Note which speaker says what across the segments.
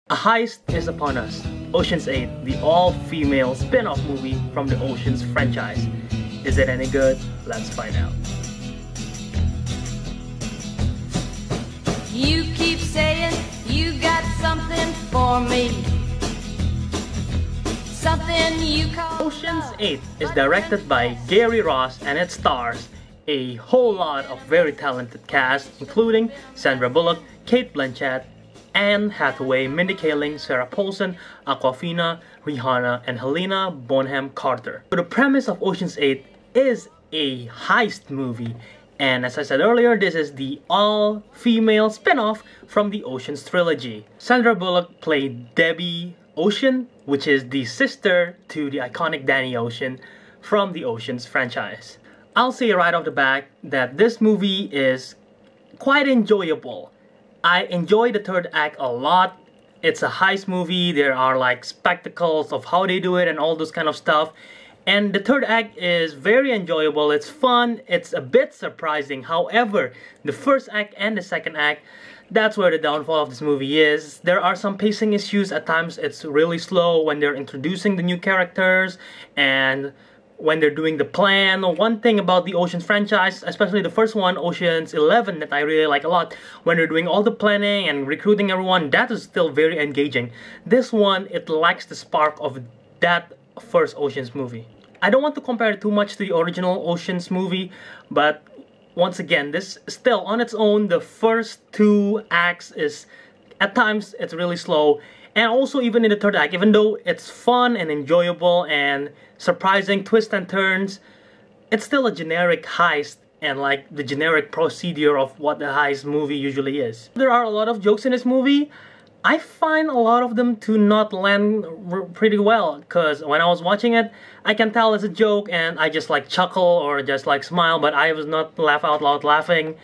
Speaker 1: A heist is upon us. Ocean's 8, the all-female spin-off movie from the Ocean's franchise. Is it any good? Let's find out.
Speaker 2: You keep saying you got something for me. Something you call
Speaker 1: Ocean's 8 is directed by Gary Ross and it stars a whole lot of very talented cast, including Sandra Bullock, Cate Blanchett, Anne Hathaway, Mindy Kaling, Sarah Paulson, Awkwafina, Rihanna, and Helena Bonham Carter. So the premise of Ocean's 8 is a heist movie, and as I said earlier, this is the all-female spin-off from the Ocean's trilogy. Sandra Bullock played Debbie Ocean, which is the sister to the iconic Danny Ocean from the Ocean's franchise. I'll say right off the bat that this movie is quite enjoyable. I enjoy the third act a lot. It's a heist movie. There are like spectacles of how they do it and all those kind of stuff. And the third act is very enjoyable. It's fun. It's a bit surprising. However, the first act and the second act, that's where the downfall of this movie is. There are some pacing issues. At times it's really slow when they're introducing the new characters and when they're doing the plan. One thing about the Ocean's franchise, especially the first one, Ocean's 11, that I really like a lot, when they're doing all the planning and recruiting everyone, that is still very engaging. This one, it lacks the spark of that first Ocean's movie. I don't want to compare it too much to the original Ocean's movie, but once again, this still on its own, the first two acts is, at times, it's really slow. And also even in the third act, even though it's fun and enjoyable and surprising twists and turns, it's still a generic heist and like the generic procedure of what the heist movie usually is. There are a lot of jokes in this movie. I find a lot of them to not land pretty well, because when I was watching it, I can tell it's a joke and I just like chuckle or just like smile, but I was not laugh out loud laughing,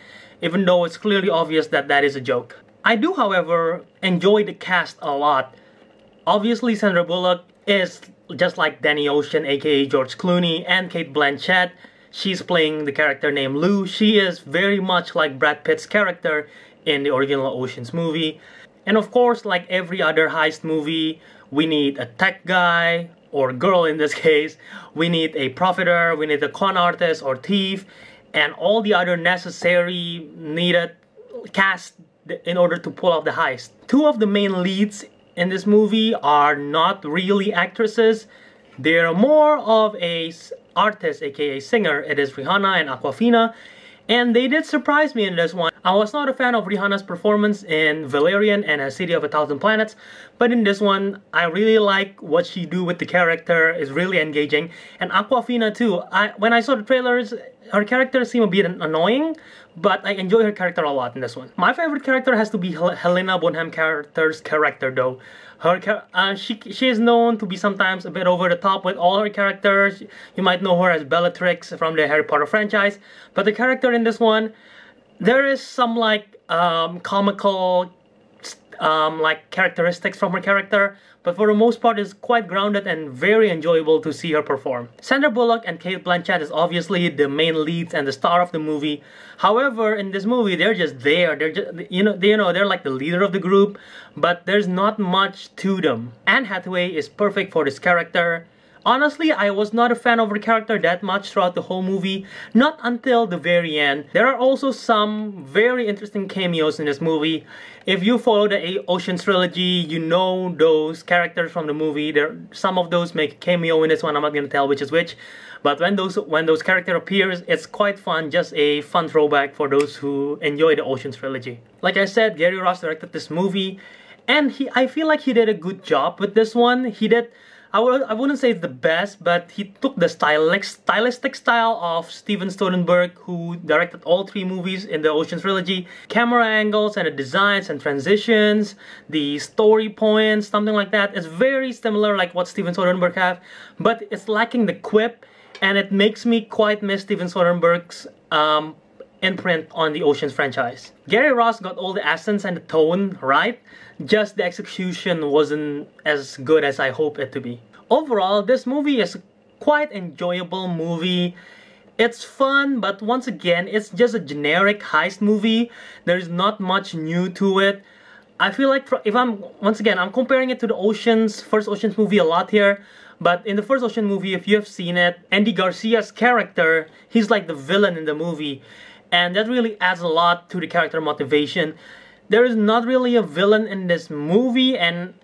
Speaker 1: even though it's clearly obvious that that is a joke. I do, however, enjoy the cast a lot. Obviously, Sandra Bullock is just like Danny Ocean, aka George Clooney, and Cate Blanchett. She's playing the character named Lou. She is very much like Brad Pitt's character in the original Ocean's movie. And of course, like every other heist movie, we need a tech guy, or girl in this case. We need a profiteer, we need a con artist or thief, and all the other necessary needed cast in order to pull off the heist. Two of the main leads in this movie are not really actresses. They're more of a artist, aka singer. It is Rihanna and Awkwafina, and they did surprise me in this one. I was not a fan of Rihanna's performance in Valerian and A City of a Thousand Planets, but in this one, I really like what she do with the character. It's really engaging. And Awkwafina too. When I saw the trailers, her character seemed a bit annoying, but I enjoy her character a lot in this one. My favorite character has to be Helena Bonham Carter's character though. She is known to be sometimes a bit over the top with all her characters. You might know her as Bellatrix from the Harry Potter franchise, but the character in this one, there is some like comical like characteristics from her character, but for the most part it's quite grounded and very enjoyable to see her perform. Sandra Bullock and Cate Blanchett is obviously the main leads and the star of the movie. However, in this movie they're just there. They're just, they're like the leader of the group, but there's not much to them. Anne Hathaway is perfect for this character. Honestly, I was not a fan of her character that much throughout the whole movie, not until the very end. There are also some very interesting cameos in this movie. If you follow the Ocean's trilogy, you know those characters from the movie. Some of those make a cameo in this one. I'm not going to tell which is which. But when those characters appears, it's quite fun. Just a fun throwback for those who enjoy the Ocean's trilogy. Like I said, Gary Ross directed this movie, and I feel like he did a good job with this one. I wouldn't say it's the best, but he took the stylistic style of Steven Soderbergh, who directed all three movies in the Ocean's trilogy. Camera angles and the designs and transitions, the story points, something like that. It's very similar like what Steven Soderbergh have, but it's lacking the quip, and it makes me quite miss Steven Soderbergh's imprint on the Ocean's franchise. Gary Ross got all the essence and the tone right, just the execution wasn't as good as I hoped it to be. Overall, this movie is a quite enjoyable movie. It's fun, but once again, it's just a generic heist movie. There's not much new to it. I feel like if I'm comparing it to the first Oceans movie a lot here. But in the first Ocean movie, if you have seen it, Andy Garcia's character, he's like the villain in the movie. And that really adds a lot to the character motivation. There is not really a villain in this movie, and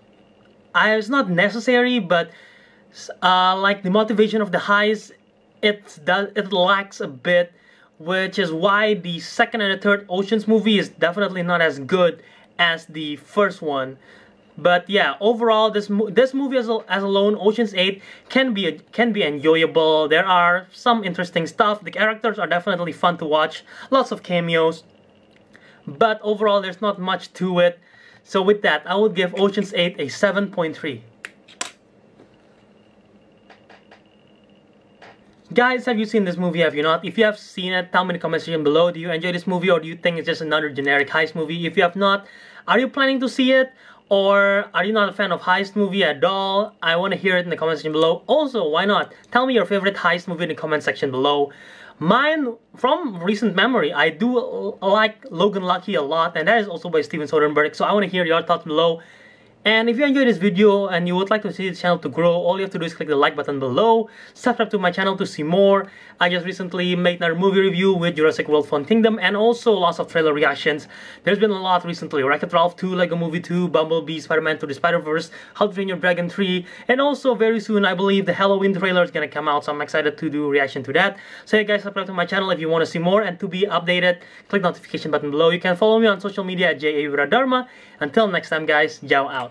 Speaker 1: it's not necessary, but like the motivation of the heist, it lacks a bit, which is why the second and the third Oceans movie is definitely not as good as the first one. But yeah, overall, this movie as alone, Ocean's 8 can be enjoyable. There are some interesting stuff. The characters are definitely fun to watch. Lots of cameos. But overall, there's not much to it. So with that, I would give Ocean's 8 a 7.3. Guys, have you seen this movie? Have you not? If you have seen it, tell me in the comment section below. Do you enjoy this movie, or do you think it's just another generic heist movie? If you have not, are you planning to see it? Or are you not a fan of heist movie at all? I want to hear it in the comment section below. Also, why not? Tell me your favorite heist movie in the comment section below. Mine, from recent memory, I do like Logan Lucky a lot, and that is also by Steven Soderbergh. So I want to hear your thoughts below. And if you enjoyed this video and you would like to see the channel to grow, all you have to do is click the like button below, subscribe to my channel to see more. I just recently made another movie review with Jurassic World Fallen Kingdom, and also lots of trailer reactions. There's been a lot recently: Wreck-It Ralph 2, Lego Movie 2, Bumblebee, Spider-Man to the Spider-Verse, How to Train Your Dragon 3, and also very soon I believe the Halloween trailer is gonna come out, so I'm excited to do a reaction to that. So yeah guys, subscribe to my channel if you want to see more, and to be updated, click the notification button below. You can follow me on social media at JAViradharma. Until next time guys, Jao out.